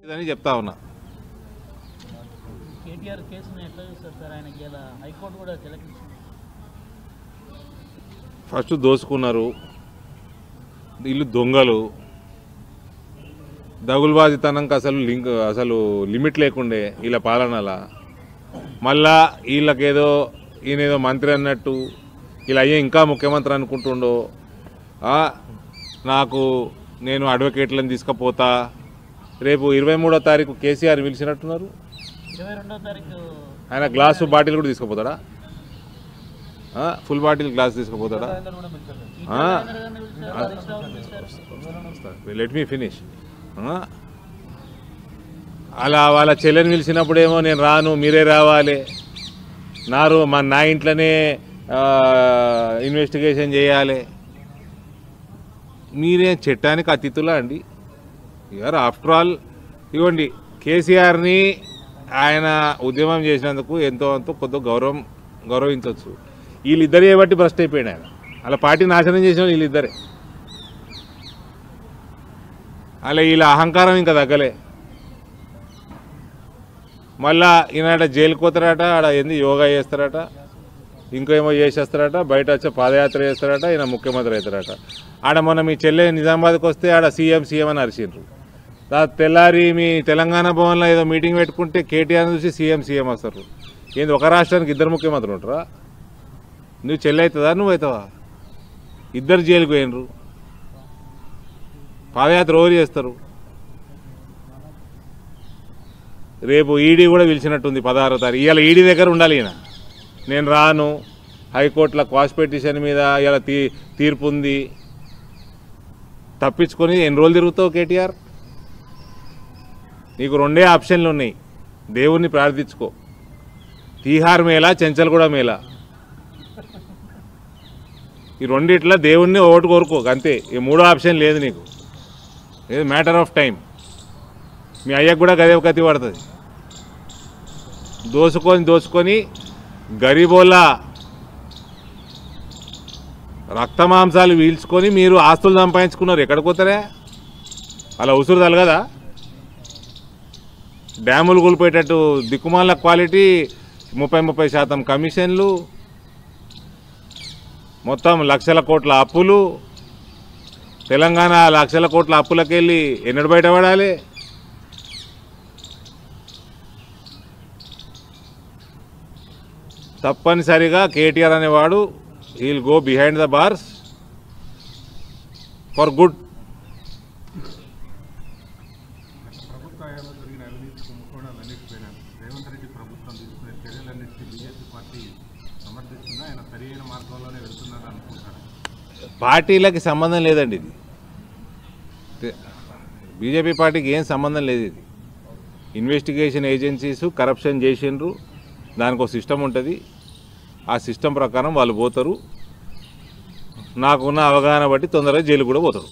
ఇదని చెప్తా ఉన్నా. కేటీఆర్ కేసును ఎట్లా చూస్తారు సార్? ఆయనకి ఇలా హైకోర్టు కూడా తిలకించింది. ఫస్ట్ దోసుకున్నారు, వీళ్ళు దొంగలు, దగులుబాజితనంకి అసలు లిమిట్ లేకుండే వీళ్ళ పాలనలా. మళ్ళా వీళ్ళకేదో ఈయనేదో మంత్రి అన్నట్టు ఇలా అయ్యే ఇంకా ముఖ్యమంత్రి అనుకుంటుండో. నేను అడ్వకేట్లను తీసుకుపోతా. రేపు 23వ తారీఖు కేసీఆర్ పిలిచినట్టున్నారు. 22వ తారీఖు ఆయన గ్లాసు బాటిల్ కూడా తీసుకుపోతాడా? ఫుల్ బాటిల్ గ్లాస్ తీసుకుపోతాడా? Let me finish. అలా వాళ్ళ చెల్లెని పిలిచినప్పుడేమో నేను రాను, మీరే రావాలి, నా ఇంట్లోనే ఇన్వెస్టిగేషన్ చేయాలి. మీరేం చట్టానికి అతిథులా అండి? You are after all. ఇవ్వండి, కేసీఆర్ని ఆయన ఉద్యమం చేసినందుకు ఎంతో కొంత గౌరవించవచ్చు. వీళ్ళిద్దరే బట్టి భ్రష్ట్ అయిపోయాడు ఆయన. అలా పార్టీ నాశనం చేసిన వీళ్ళిద్దరే. అలా వీళ్ళ అహంకారం ఇంకా తగ్గలే. మళ్ళా ఈయన జైలుకి పోతారట, ఆడ ఏంది యోగా చేస్తారట, ఇంకేమో చేసేస్తారట, బయట వచ్చే పాదయాత్ర చేస్తారట, ఈయన ముఖ్యమంత్రి అవుతారట. ఆడ మొన్న మీ చెల్లె నిజామాబాద్కి వస్తే ఆడ సీఎం అని అరిచిండ్రు. తెల్లారి మీ తెలంగాణ భవన్లో ఏదో మీటింగ్ పెట్టుకుంటే కేటీఆర్ చూసి సీఎం వస్తారు. ఏంది ఒక రాష్ట్రానికి ఇద్దరు ముఖ్యమంత్రులు ఉంటారా? నువ్వు చెల్లె అవుతుందా, నువ్వు అవుతావా? ఇద్దరు జైలుకు పోయినరు. పాదయాత్ర ఓవర్ చేస్తారు. రేపు ఈడీ కూడా పిలిచినట్టుంది 16వ తారీఖు. ఇవాళ ఈడీ దగ్గర ఉండాలి ఈయన. నేను రాను, హైకోర్టులో క్వాష్ పిటిషన్ మీద ఇలా తీర్పు ఉంది, తప్పించుకొని ఎన్ని రోజులు తిరుగుతావు కేటీఆర్? నీకు 2 ఆప్షన్లు ఉన్నాయి. దేవుణ్ణి ప్రార్థించుకో, తీహార్ మేళా, చెంచల్గూడ మేళా, ఈ రెండిట్లా దేవుణ్ణి ఓటు కోరుకో అంతే. ఈ 3వ ఆప్షన్ లేదు నీకు. ఇది మ్యాటర్ ఆఫ్ టైం. మీ అయ్యకు కూడా గదే గతి పడుతుంది. దోసుకొని గరీబోళ్ళ రక్తమాంసాలు వీల్చుకొని మీరు ఆస్తులు సంపాదించుకున్నారు. ఎక్కడికి పోతారే? అలా ఉసురు తలగదా? డ్యాములు కూలిపోయేటట్టు దిక్కుమాల క్వాలిటీ, 30% కమిషన్లు, మొత్తం లక్షల కోట్ల అప్పులు. తెలంగాణ లక్షల కోట్ల అప్పులకెళ్ళి ఎన్నడు బయటపడాలి? తప్పనిసరిగా కేటీఆర్ అనేవాడు he'll go behind the bars for good. పార్టీలకి సంబంధం లేదండి. ఇది బీజేపీ పార్టీకి ఏం సంబంధం లేదు. ఇది ఇన్వెస్టిగేషన్ ఏజెన్సీస్ కరప్షన్ చేసిండ్రు. దానికి ఒక సిస్టమ్ ఉంటుంది. ఆ సిస్టమ్ ప్రకారం వాళ్ళు పోతారు. నాకున్న అవగాహన బట్టి తొందరగా జైలు కూడా పోతారు.